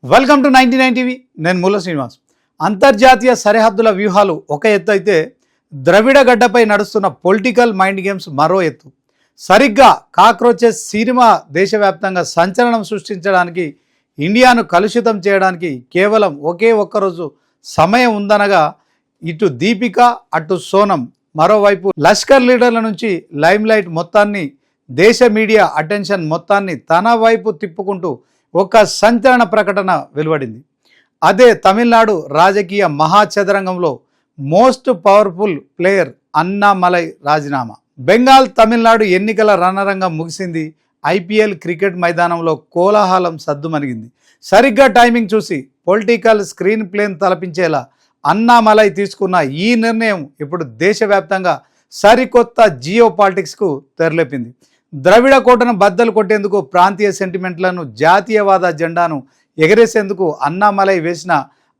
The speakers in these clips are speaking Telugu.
Welcome to 99 TV. నేను మూల శ్రీనివాస్. అంతర్జాతీయ సరిహద్దుల వ్యూహాలు ఒక ఎత్తు అయితే ద్రవిడ గడ్డపై నడుస్తున్న పొలిటికల్ మైండ్ గేమ్స్ మరో ఎత్తు. సరిగ్గా కాక్రోచెస్ సినిమా దేశవ్యాప్తంగా సంచలనం సృష్టించడానికి, ఇండియాను కలుషితం చేయడానికి కేవలం ఒకే ఒక్కరోజు సమయం ఉందనగా ఇటు దీపిక అటు సోనం, మరోవైపు లష్కర్ లీడర్ల నుంచి లైమ్లైట్ మొత్తాన్ని, దేశ మీడియా అటెన్షన్ మొత్తాన్ని తన వైపు తిప్పుకుంటూ ఒక సంచలన ప్రకటన వెలువడింది. అదే తమిళనాడు రాజకీయ మహాచదరంగంలో మోస్ట్ పవర్ఫుల్ ప్లేయర్ అన్నామలై రాజీనామా. బెంగాల్ తమిళనాడు ఎన్నికల రణరంగం ముగిసింది. ఐపీఎల్ క్రికెట్ మైదానంలో కోలాహలం సద్దుమణిగింది. సరిగ్గా టైమింగ్ చూసి పొలిటికల్ స్క్రీన్ ప్లేన్ తలపించేలా అన్నామలై తీసుకున్న ఈ నిర్ణయం ఇప్పుడు దేశవ్యాప్తంగా సరికొత్త జియో పాలిటిక్స్కు తెరలేపింది. ద్రవిడ కోటను బద్దలు కొట్టేందుకు, ప్రాంతీయ సెంటిమెంట్లను, జాతీయవాద జెండాను ఎగరేసేందుకు అన్నామలై వేసిన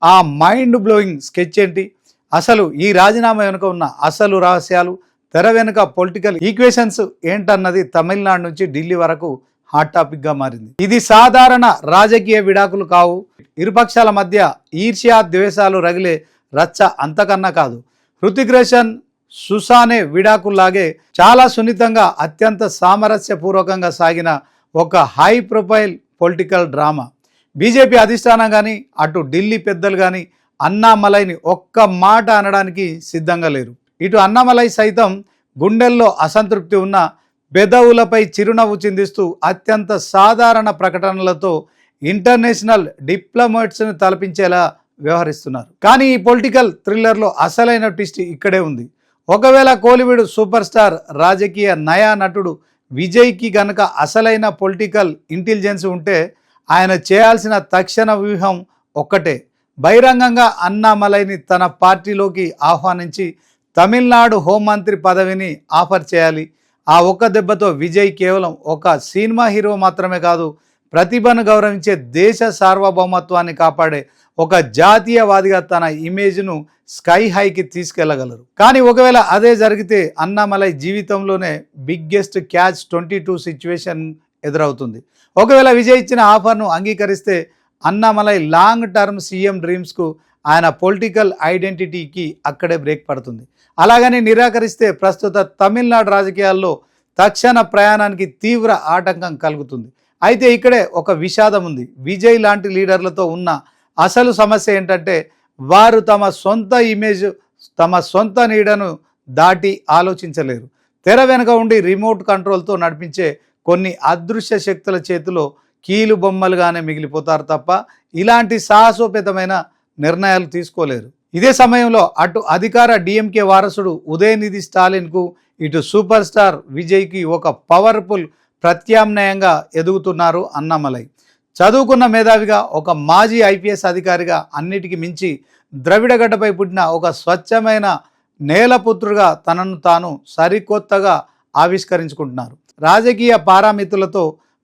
ఆ మైండ్ బ్లోయింగ్ స్కెచ్ ఏంటి? అసలు ఈ రాజీనామా వెనుక ఉన్న అసలు రహస్యాలు, తెర వెనుక పొలిటికల్ ఈక్వేషన్స్ ఏంటన్నది తమిళనాడు నుంచి ఢిల్లీ వరకు హాట్ టాపిక్గా మారింది. ఇది సాధారణ రాజకీయ విడాకులు కావు. ఇరుపక్షాల మధ్య ఈర్ష్యా ద్వేషాలు రగిలే రచ్చ అంతకన్నా కాదు. హృతిక్ రోషన్, సుసానే విడాకుల్లాగే చాలా సున్నితంగా, అత్యంత సామరస్యపూర్వకంగా సాగిన ఒక high profile political drama. BJP అధిష్టానం కానీ, అటు ఢిల్లీ పెద్దలు కానీ అన్నామలైని ఒక్క మాట అనడానికి సిద్ధంగా లేరు. ఇటు అన్నామలై సైతం గుండెల్లో అసంతృప్తి ఉన్న పెదవులపై చిరునవ్వు చిందిస్తూ అత్యంత సాధారణ ప్రకటనలతో ఇంటర్నేషనల్ డిప్లొమాట్స్ని తలపించేలా వ్యవహరిస్తున్నారు. కానీ ఈ పొలిటికల్ థ్రిల్లర్లో అసలైన ట్విస్ట్ ఇక్కడే ఉంది. ఒకవేళ కోలీవుడ్ సూపర్ స్టార్, రాజకీయ నయా నటుడు విజయ్కి గనక అసలైన పొలిటికల్ ఇంటెలిజెన్స్ ఉంటే ఆయన చేయాల్సిన తక్షణ వ్యూహం ఒక్కటే: బహిరంగంగా అన్నామలైని తన పార్టీలోకి ఆహ్వానించి తమిళనాడు హోంమంత్రి పదవిని ఆఫర్ చేయాలి. ఆ ఒక్క దెబ్బతో విజయ్ కేవలం ఒక సినిమా హీరో మాత్రమే కాదు, ప్రతిభను గౌరవించే, దేశ సార్వభౌమత్వాన్ని కాపాడే ఒక జాతీయవాదిగా తన ఇమేజ్ను స్కై హైకి తీసుకెళ్లగలరు. కానీ ఒకవేళ అదే జరిగితే అన్నామలై జీవితంలోనే బిగ్గెస్ట్ క్యాచ్ 22 సిచ్యువేషన్ ఎదురవుతుంది. ఒకవేళ విజయ్ ఇచ్చిన ఆఫర్ను అంగీకరిస్తే అన్నామలై లాంగ్ టర్మ్ సీఎం డ్రీమ్స్కు, ఆయన పొలిటికల్ ఐడెంటిటీకి అక్కడే బ్రేక్ పడుతుంది. అలాగని నిరాకరిస్తే ప్రస్తుత తమిళనాడు రాజకీయాల్లో తక్షణ ప్రయాణానికి తీవ్ర ఆటంకం కలుగుతుంది. అయితే ఇక్కడే ఒక విషాదం ఉంది. విజయ్ లాంటి లీడర్లతో ఉన్న అసలు సమస్య ఏంటంటే వారు తమ సొంత ఇమేజ్, తమ సొంత నీడను దాటి ఆలోచించలేరు. తెర వెనుక ఉండి రిమోట్ కంట్రోల్తో నడిపించే కొన్ని అదృశ్య శక్తుల చేతిలో కీలు బొమ్మలుగానే మిగిలిపోతారు తప్ప ఇలాంటి సాహసోపేతమైన నిర్ణయాలు తీసుకోలేరు. ఇదే సమయంలో అటు అధికార డిఎంకే వారసుడు ఉదయనిధి స్టాలిన్కు, ఇటు సూపర్ స్టార్ విజయ్కి ఒక పవర్ఫుల్ ప్రత్యామ్నాయంగా ఎదుగుతున్నారు అన్నామలై. చదువుకున్న మేధావిగా, ఒక మాజీ ఐపీఎస్ అధికారిగా, అన్నిటికీ మించి ద్రవిడగడ్డపై పుట్టిన ఒక స్వచ్ఛమైన నేలపుత్రుగా తనను తాను సరికొత్తగా ఆవిష్కరించుకుంటున్నారు. రాజకీయ పారామితులతో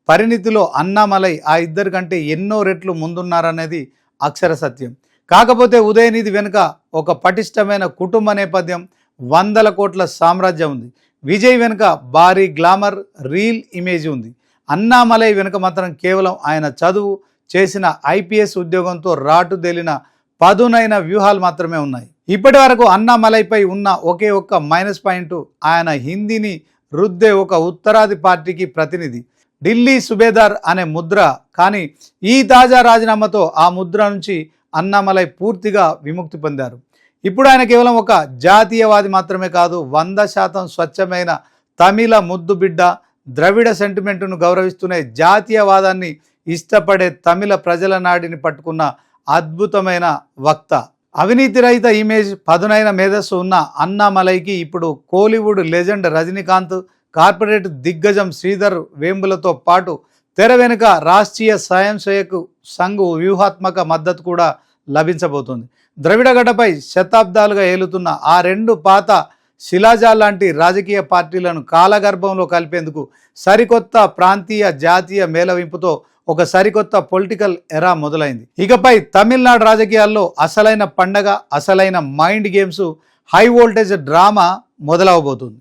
పరిణితిలో అన్నామలై ఆ ఇద్దరి కంటే ఎన్నో రెట్లు ముందున్నారనేది అక్షర సత్యం. కాకపోతే ఉదయనిధి వెనుక ఒక పటిష్టమైన కుటుంబ నేపథ్యం, 100 కోట్ల సామ్రాజ్యం ఉంది. విజయ్ వెనుక భారీ గ్లామర్, రీల్ ఇమేజ్ ఉంది. అన్నామలై వెనుక మాత్రం కేవలం ఆయన చదువు, చేసిన ఐపీఎస్ ఉద్యోగంతో రాటుదేలిన పదునైన వ్యూహాలు మాత్రమే ఉన్నాయి. ఇప్పటి వరకు అన్నామలైపై ఉన్న ఒకే ఒక్క మైనస్ పాయింట్ ఆయన హిందీని రుద్దే ఒక ఉత్తరాది పార్టీకి ప్రతినిధి, ఢిల్లీ సుబేదార్ అనే ముద్ర. కానీ ఈ తాజా రాజీనామాతో ఆ ముద్ర నుంచి అన్నామలై పూర్తిగా విముక్తి పొందారు. ఇప్పుడు ఆయన కేవలం ఒక జాతీయవాది మాత్రమే కాదు, 100% స్వచ్ఛమైన తమిళ ముద్దు బిడ్డ, ద్రవిడ సెంటిమెంటును గౌరవిస్తూనే జాతీయవాదాన్ని ఇష్టపడే తమిళ ప్రజల నాడిని పట్టుకున్న అద్భుతమైన వక్త. అవినీతి రహిత ఇమేజ్, పదునైన మేధస్సు ఉన్న అన్నామలైకి ఇప్పుడు కోలీవుడ్ లెజెండ్ రజనీకాంత్, కార్పొరేట్ దిగ్గజం శ్రీధర్ వేంబులతో పాటు తెర వెనుక రాష్ట్రీయ స్వయం సేవక్ సంఘ్ వ్యూహాత్మక మద్దతు కూడా లభించబోతుంది. ద్రవిడగడ్డపై శతాబ్దాలుగా ఏలుతున్న ఆ రెండు పాత శిలాజాల్ లాంటి రాజకీయ పార్టీలను కాలగర్భంలో కలిపేందుకు సరికొత్త ప్రాంతీయ, జాతీయ మేళవింపుతో ఒక సరికొత్త పొలిటికల్ ఎరా మొదలైంది. ఇకపై తమిళనాడు రాజకీయాల్లో అసలైన పండగ, అసలైన mind games, high voltage drama మొదలవబోతుంది.